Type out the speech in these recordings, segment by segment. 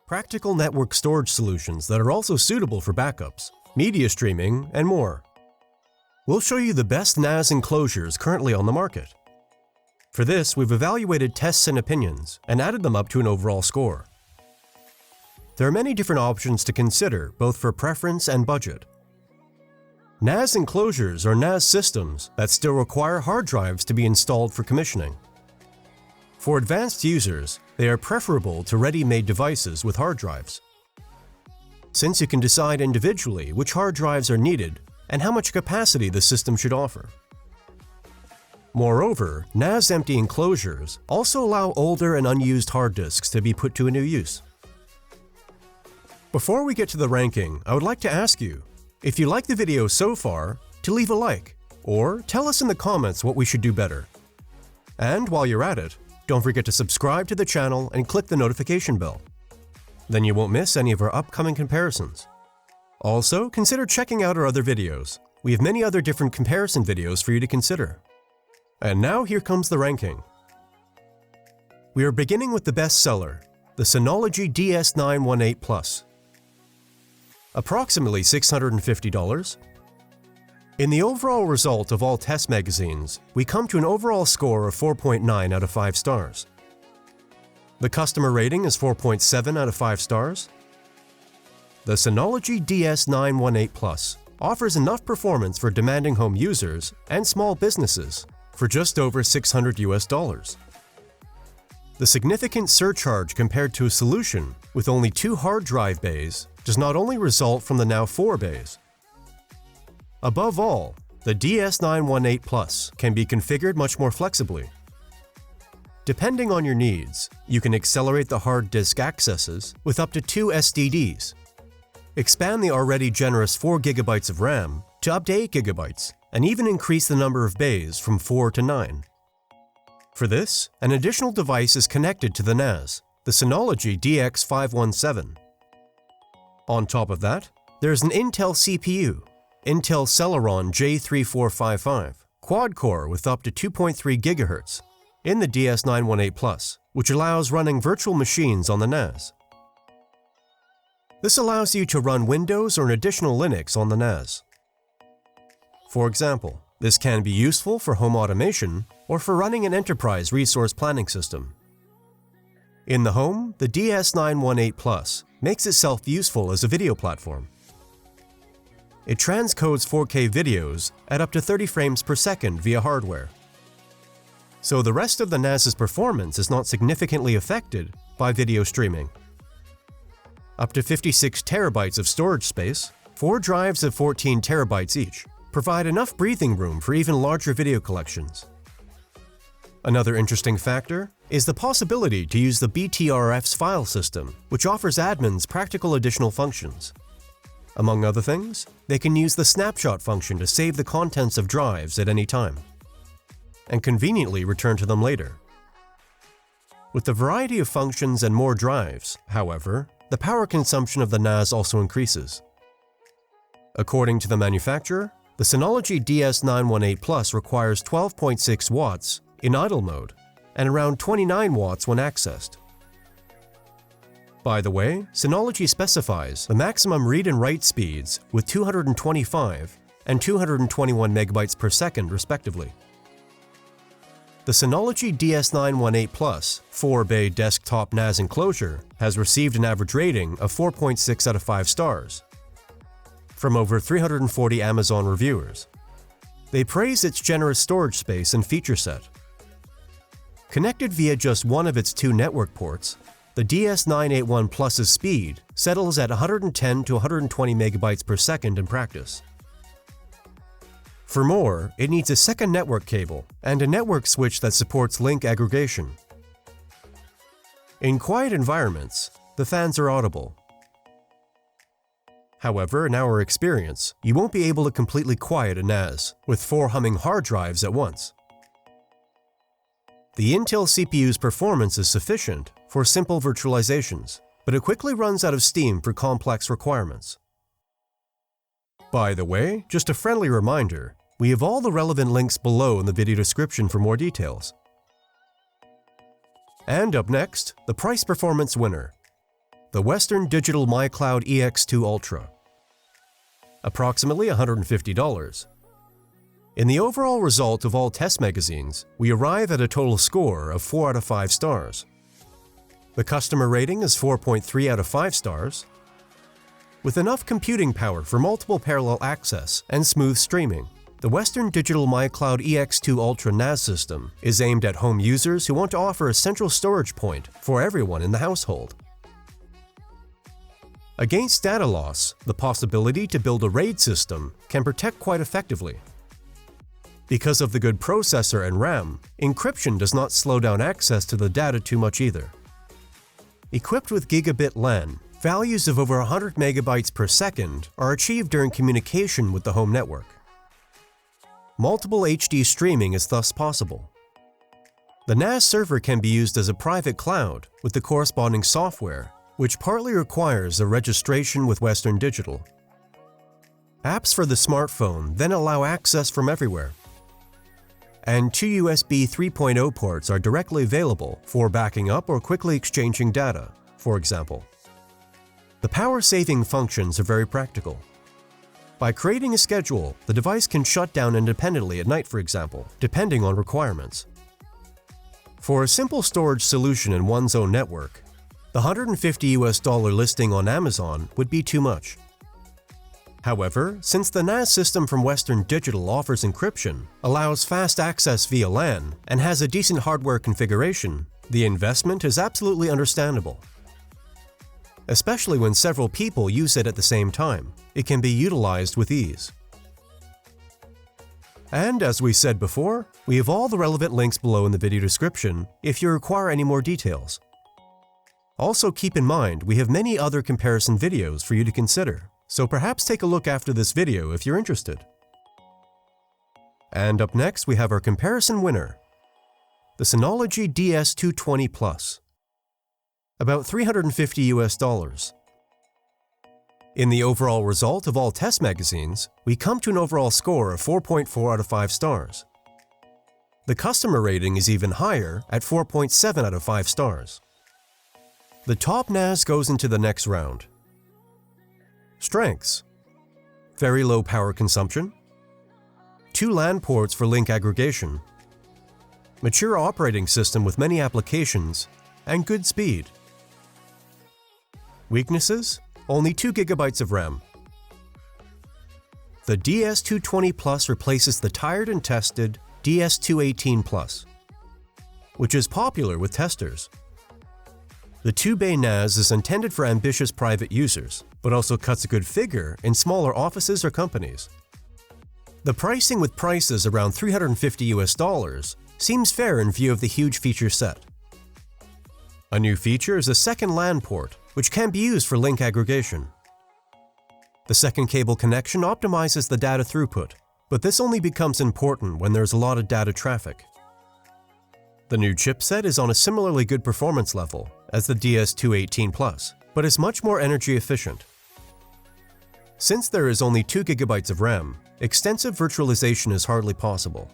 practical network storage solutions that are also suitable for backups, media streaming, and more. We'll show you the best NAS enclosures currently on the market. For this, we've evaluated tests and opinions and added them up to an overall score. There are many different options to consider, both for preference and budget. NAS enclosures are NAS systems that still require hard drives to be installed for commissioning. For advanced users, they are preferable to ready-made devices with hard drives, since you can decide individually which hard drives are needed and how much capacity the system should offer. Moreover, NAS empty enclosures also allow older and unused hard disks to be put to a new use. Before we get to the ranking, I would like to ask you, if you like the video so far, to leave a like, or tell us in the comments what we should do better. And while you're at it, don't forget to subscribe to the channel and click the notification bell. Then you won't miss any of our upcoming comparisons. Also, consider checking out our other videos. We have many other different comparison videos for you to consider. And now here comes the ranking. We are beginning with the best seller, the Synology DS918 Plus. Approximately $650. In the overall result of all test magazines, we come to an overall score of 4.9 out of 5 stars. The customer rating is 4.7 out of 5 stars. The Synology DS918 Plus offers enough performance for demanding home users and small businesses for just over $600. The significant surcharge compared to a solution with only 2 hard drive bays does not only result from the now 4 bays. Above all, the DS918 Plus can be configured much more flexibly. Depending on your needs, you can accelerate the hard disk accesses with up to 2 SSDs, expand the already generous 4 GB of RAM to up to 8 GB, and even increase the number of bays from 4 to 9. For this, an additional device is connected to the NAS, the Synology DX517. On top of that, there's an Intel CPU, Intel Celeron J3455, quad-core with up to 2.3 GHz, in the DS918 Plus, which allows running virtual machines on the NAS. This allows you to run Windows or an additional Linux on the NAS. For example, this can be useful for home automation or for running an enterprise resource planning system. In the home, the DS918 Plus makes itself useful as a video platform. It transcodes 4K videos at up to 30 frames per second via hardware. So the rest of the NAS's performance is not significantly affected by video streaming. Up to 56 terabytes of storage space, 4 drives of 14 terabytes each, provide enough breathing room for even larger video collections. Another interesting factor is the possibility to use the BTRF's file system, which offers admins practical additional functions. Among other things, they can use the snapshot function to save the contents of drives at any time, and conveniently return to them later. With the variety of functions and more drives, however, the power consumption of the NAS also increases. According to the manufacturer, the Synology DS918 Plus requires 12.6 watts in idle mode and around 29 watts when accessed. By the way, Synology specifies the maximum read and write speeds with 225 and 221 megabytes per second respectively. The Synology DS918 Plus 4-bay desktop NAS enclosure has received an average rating of 4.6 out of 5 stars from over 340 Amazon reviewers. They praise its generous storage space and feature set. Connected via just one of its 2 network ports, the DS981 Plus's speed settles at 110 to 120 megabytes per second in practice. For more, it needs a second network cable and a network switch that supports link aggregation. In quiet environments, the fans are audible. However, in our experience, you won't be able to completely quiet a NAS with 4 humming hard drives at once. The Intel CPU's performance is sufficient for simple virtualizations, but it quickly runs out of steam for complex requirements. By the way, just a friendly reminder, we have all the relevant links below in the video description for more details. And up next, the price-performance winner, the Western Digital MyCloud EX2 Ultra. Approximately $150. In the overall result of all test magazines, we arrive at a total score of 4 out of 5 stars. The customer rating is 4.3 out of 5 stars. With enough computing power for multiple parallel access and smooth streaming, the Western Digital MyCloud EX2 Ultra NAS system is aimed at home users who want to offer a central storage point for everyone in the household. Against data loss, the possibility to build a RAID system can protect quite effectively. Because of the good processor and RAM, encryption does not slow down access to the data too much either. Equipped with gigabit LAN, values of over 100 megabytes per second are achieved during communication with the home network. Multiple HD streaming is thus possible. The NAS server can be used as a private cloud with the corresponding software, which partly requires a registration with Western Digital. Apps for the smartphone then allow access from everywhere. And 2 USB 3.0 ports are directly available for backing up or quickly exchanging data, for example. The power-saving functions are very practical. By creating a schedule, the device can shut down independently at night, for example, depending on requirements. For a simple storage solution in one's own network, the $150 listing on Amazon would be too much. However, since the NAS system from Western Digital offers encryption, allows fast access via LAN, and has a decent hardware configuration, the investment is absolutely understandable. Especially when several people use it at the same time, it can be utilized with ease. And as we said before, we have all the relevant links below in the video description if you require any more details. Also keep in mind we have many other comparison videos for you to consider, so perhaps take a look after this video if you're interested. And up next we have our comparison winner, the Synology DS220 Plus. About $350. In the overall result of all test magazines, we come to an overall score of 4.4 out of 5 stars. The customer rating is even higher at 4.7 out of 5 stars. The top NAS goes into the next round. Strengths: very low power consumption, 2 LAN ports for link aggregation, mature operating system with many applications, and good speed. Weaknesses: only 2 GB of RAM. The DS220 Plus replaces the tired and tested DS218 Plus, which is popular with testers. The 2-bay NAS is intended for ambitious private users, but also cuts a good figure in smaller offices or companies. The pricing with prices around $350 seems fair in view of the huge feature set. A new feature is a second LAN port, which can be used for link aggregation. The second cable connection optimizes the data throughput, but this only becomes important when there's a lot of data traffic. The new chipset is on a similarly good performance level as the DS218 Plus, but is much more energy efficient. Since there is only 2 GB of RAM, extensive virtualization is hardly possible.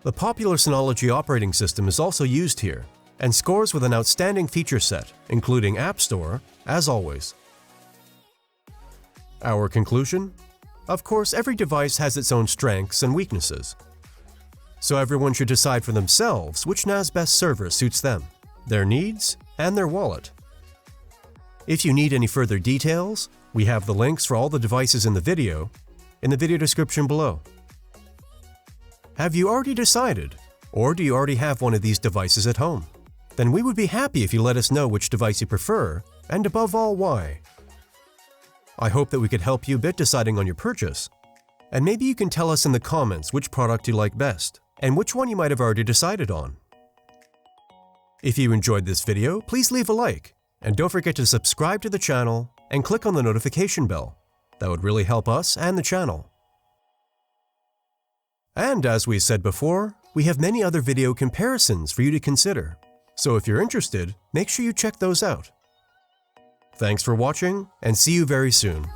The popular Synology operating system is also used here, and scores with an outstanding feature set, including App Store, as always. Our conclusion? Of course, every device has its own strengths and weaknesses. So everyone should decide for themselves which NAS best server suits them, their needs, and their wallet. If you need any further details, we have the links for all the devices in the video description below. Have you already decided? Or do you already have one of these devices at home? Then we would be happy if you let us know which device you prefer, and above all, why. I hope that we could help you a bit deciding on your purchase. And maybe you can tell us in the comments which product you like best, and which one you might have already decided on. If you enjoyed this video, please leave a like, and don't forget to subscribe to the channel and click on the notification bell. That would really help us and the channel. And as we said before, we have many other video comparisons for you to consider. So if you're interested, make sure you check those out. Thanks for watching, and see you very soon.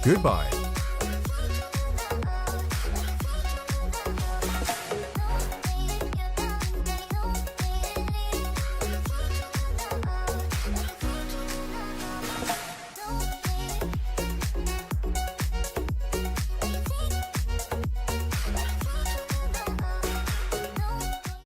Goodbye.